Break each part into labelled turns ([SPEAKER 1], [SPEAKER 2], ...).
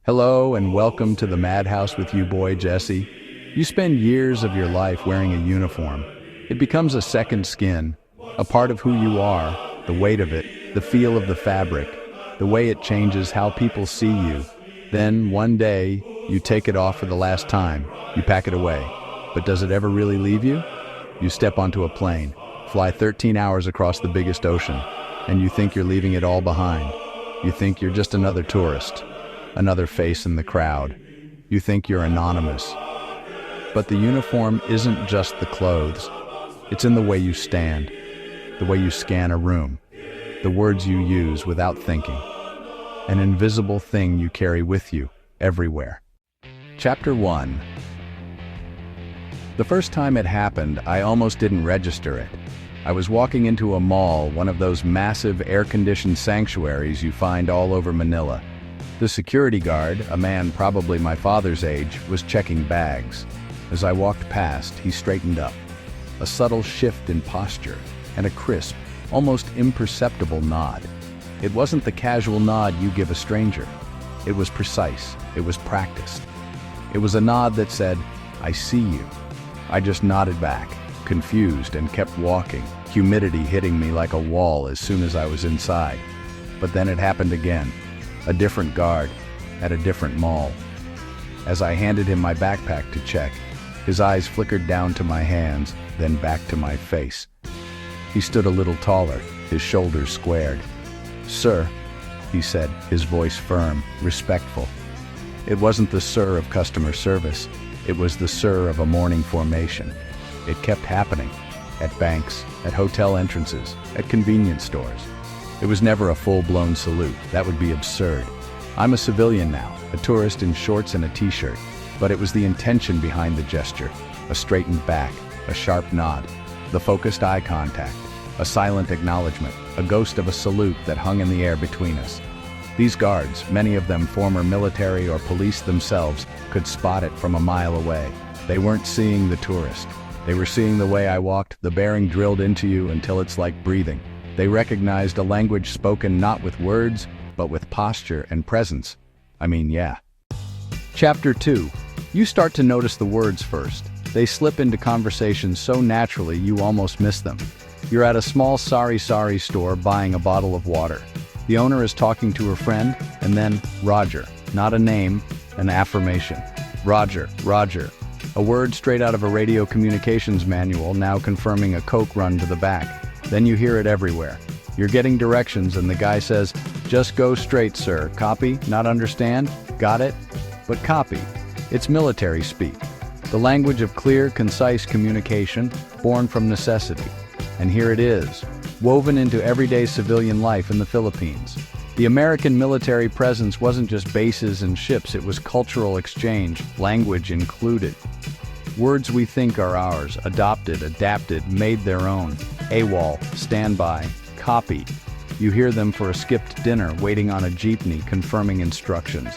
[SPEAKER 1] Hello and welcome to the madhouse with you, boy Jessie. You spend years of your life wearing a uniform. It becomes a second skin, a part of who you are, the weight of it, the feel of the fabric, the way it changes how people see you. Then, one day, you take it off for the last time, you pack it away. But does it ever really leave you? You step onto a plane, fly 13 hours across the biggest ocean, and you think you're leaving it all behind. You think you're just another tourist, another face in the crowd. You think you're anonymous. But the uniform isn't just the clothes. It's in the way you stand, the way you scan a room, the words you use without thinking. An invisible thing you carry with you, everywhere. Chapter 1. The first time it happened, I almost didn't register it. I was walking into a mall, one of those massive air-conditioned sanctuaries you find all over Manila. The security guard, a man probably my father's age, was checking bags. As I walked past, he straightened up. A subtle shift in posture, and a crisp, almost imperceptible nod. It wasn't the casual nod you give a stranger. It was precise. It was practiced. It was a nod that said, "I see you." I just nodded back, confused, and kept walking, humidity hitting me like a wall as soon as I was inside. But then it happened again. A different guard, at a different mall. As I handed him my backpack to check, his eyes flickered down to my hands, then back to my face. He stood a little taller, his shoulders squared. "Sir," he said, his voice firm, respectful. It wasn't the sir of customer service. It was the sir of a morning formation. It kept happening. At banks, at hotel entrances, at convenience stores. It was never a full-blown salute. That would be absurd. I'm a civilian now, a tourist in shorts and a t-shirt. But it was the intention behind the gesture. A straightened back, a sharp nod, the focused eye contact, a silent acknowledgement, a ghost of a salute that hung in the air between us. These guards, many of them former military or police themselves, could spot it from a mile away. They weren't seeing the tourist. They were seeing the way I walked, the bearing drilled into you until it's like breathing. They recognized a language spoken not with words, but with posture and presence. Yeah. Chapter 2. You start to notice the words first. They slip into conversations so naturally you almost miss them. You're at a small sorry store buying a bottle of water. The owner is talking to her friend, and then Roger, not a name, an affirmation. Roger, Roger. A word straight out of a radio communications manual, now confirming a Coke run to the back. Then you hear it everywhere. You're getting directions and the guy says, "Just go straight, sir. Copy? Not understand? Got it?" But copy. It's military speak. The language of clear, concise communication, born from necessity. And here it is, woven into everyday civilian life in the Philippines. The American military presence wasn't just bases and ships, it was cultural exchange, language included. Words we think are ours, adopted, adapted, made their own. AWOL, standby, copy. You hear them for a skipped dinner, waiting on a jeepney, confirming instructions.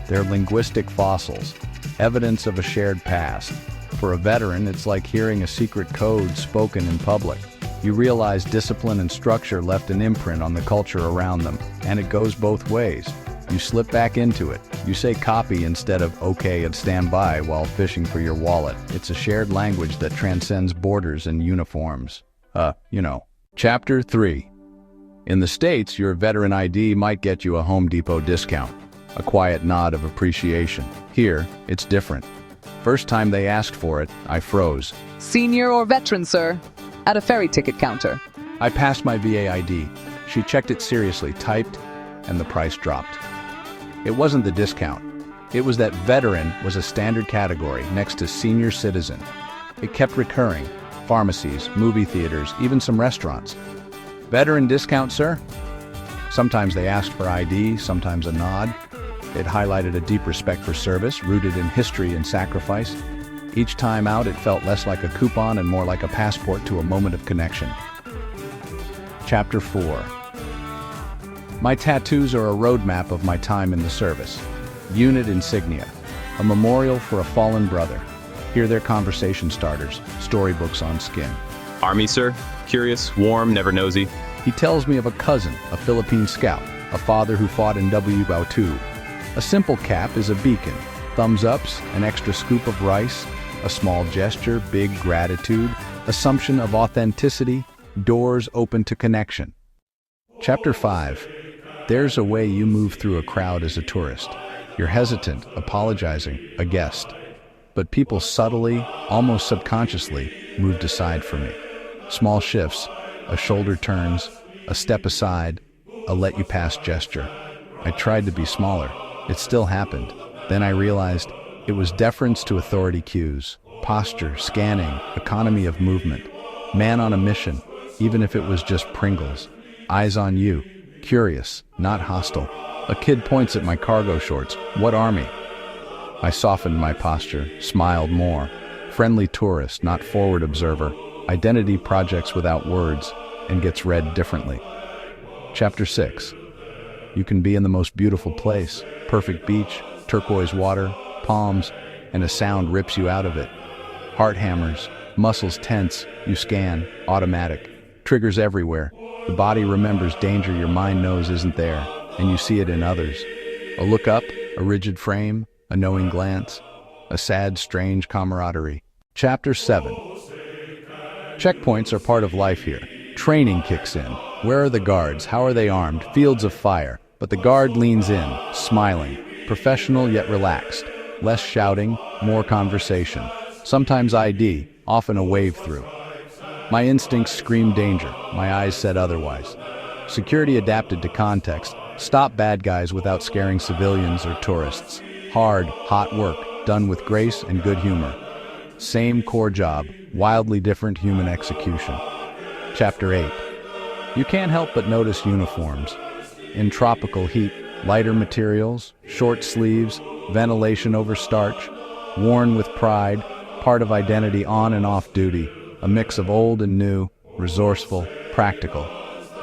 [SPEAKER 1] They're linguistic fossils, evidence of a shared past. For a veteran, it's like hearing a secret code spoken in public. You realize discipline and structure left an imprint on the culture around them, and it goes both ways. You slip back into it. You say copy instead of okay and stand by while fishing for your wallet. It's a shared language that transcends borders and uniforms. Chapter 3. In the States, your veteran ID might get you a Home Depot discount, a quiet nod of appreciation. Here, it's different. First time they asked for it, I froze.
[SPEAKER 2] "Senior or veteran, sir?" At a ferry ticket counter.
[SPEAKER 1] I passed my VA ID. She checked it seriously, typed, and the price dropped. It wasn't the discount. It was that veteran was a standard category next to senior citizen. It kept recurring. Pharmacies, movie theaters, even some restaurants. "Veteran discount, sir?" Sometimes they asked for ID, sometimes a nod. It highlighted a deep respect for service, rooted in history and sacrifice. Each time out, it felt less like a coupon and more like a passport to a moment of connection. Chapter 4. My tattoos are a roadmap of my time in the service. Unit insignia, a memorial for a fallen brother. Hear their conversation starters, storybooks on skin.
[SPEAKER 3] "Army, sir? Curious, warm, never nosy?"
[SPEAKER 1] He tells me of a cousin, a Philippine scout, a father who fought in WO2. A simple cap is a beacon. Thumbs ups, an extra scoop of rice, a small gesture, big gratitude, assumption of authenticity, doors open to connection. Chapter 5. There's a way you move through a crowd as a tourist. You're hesitant, apologizing, a guest. But people subtly, almost subconsciously, moved aside for me. Small shifts, a shoulder turns, a step aside, a let you pass gesture. I tried to be smaller. It still happened. Then I realized it was deference to authority cues, posture, scanning, economy of movement. Man on a mission, even if it was just Pringles. Eyes on you, curious, not hostile. A kid points at my cargo shorts. What army? I softened my posture, smiled more. Friendly tourist, not forward observer. Identity projects without words, and gets read differently. Chapter 6. You can be in the most beautiful place. Perfect beach, turquoise water, palms, and a sound rips you out of it. Heart hammers, muscles tense, you scan, automatic. Triggers everywhere. The body remembers danger your mind knows isn't there, and you see it in others. A look up, a rigid frame, a knowing glance, a sad, strange camaraderie. Chapter 7. Checkpoints are part of life here. Training kicks in. Where are the guards? How are they armed? Fields of fire. But the guard leans in, smiling, professional yet relaxed. Less shouting, more conversation. Sometimes ID, often a wave through. My instincts scream danger. My eyes said otherwise. Security adapted to context. Stop bad guys without scaring civilians or tourists. Hard, hot work, done with grace and good humor. Same core job, wildly different human execution. Chapter 8. You can't help but notice uniforms. In tropical heat, lighter materials, short sleeves, ventilation over starch, worn with pride, part of identity on and off duty, a mix of old and new, resourceful, practical.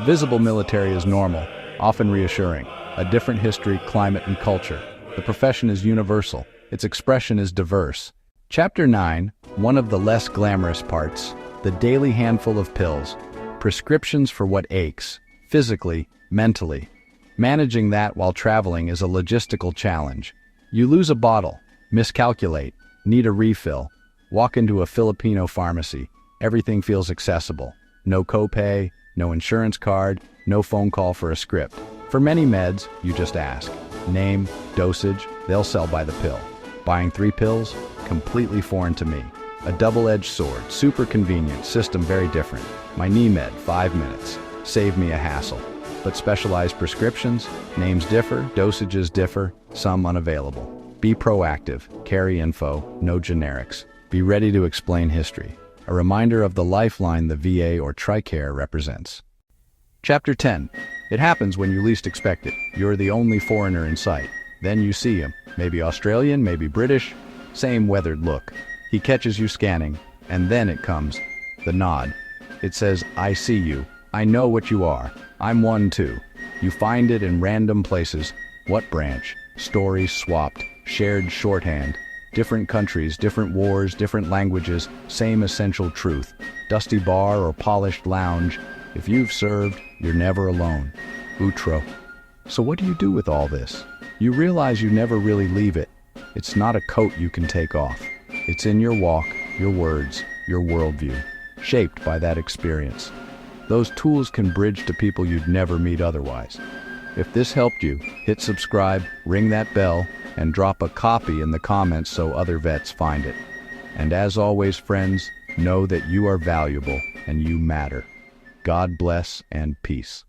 [SPEAKER 1] Visible military is normal, often reassuring, a different history, climate, and culture. The profession is universal, its expression is diverse. Chapter 9, one of the less glamorous parts, the daily handful of pills, prescriptions for what aches, physically, mentally. Managing that while traveling is a logistical challenge. You lose a bottle, miscalculate, need a refill, walk into a Filipino pharmacy, everything feels accessible. No copay, no insurance card, no phone call for a script. For many meds, you just ask. Name, dosage, they'll sell by the pill. Buying 3 pills? Completely foreign to me. A double-edged sword, super convenient, system very different. My knee med, 5 minutes. Save me a hassle. But specialized prescriptions, names differ, dosages differ, some unavailable. Be proactive, carry info, no generics. Be ready to explain history. A reminder of the lifeline the VA or TRICARE represents. Chapter 10. It happens when you least expect it. You're the only foreigner in sight. Then you see him, maybe Australian, maybe British, same weathered look. He catches you scanning, and then it comes, the nod. It says, I see you. I know what you are. I'm one too. You find it in random places. What branch? Stories swapped, shared shorthand. Different countries, different wars, different languages, same essential truth. Dusty bar or polished lounge. If you've served, you're never alone. Outro. So what do you do with all this? You realize you never really leave it. It's not a coat you can take off. It's in your walk, your words, your worldview, shaped by that experience. Those tools can bridge to people you'd never meet otherwise. If this helped you, hit subscribe, ring that bell, and drop a copy in the comments so other vets find it. And as always, friends, know that you are valuable and you matter. God bless and peace.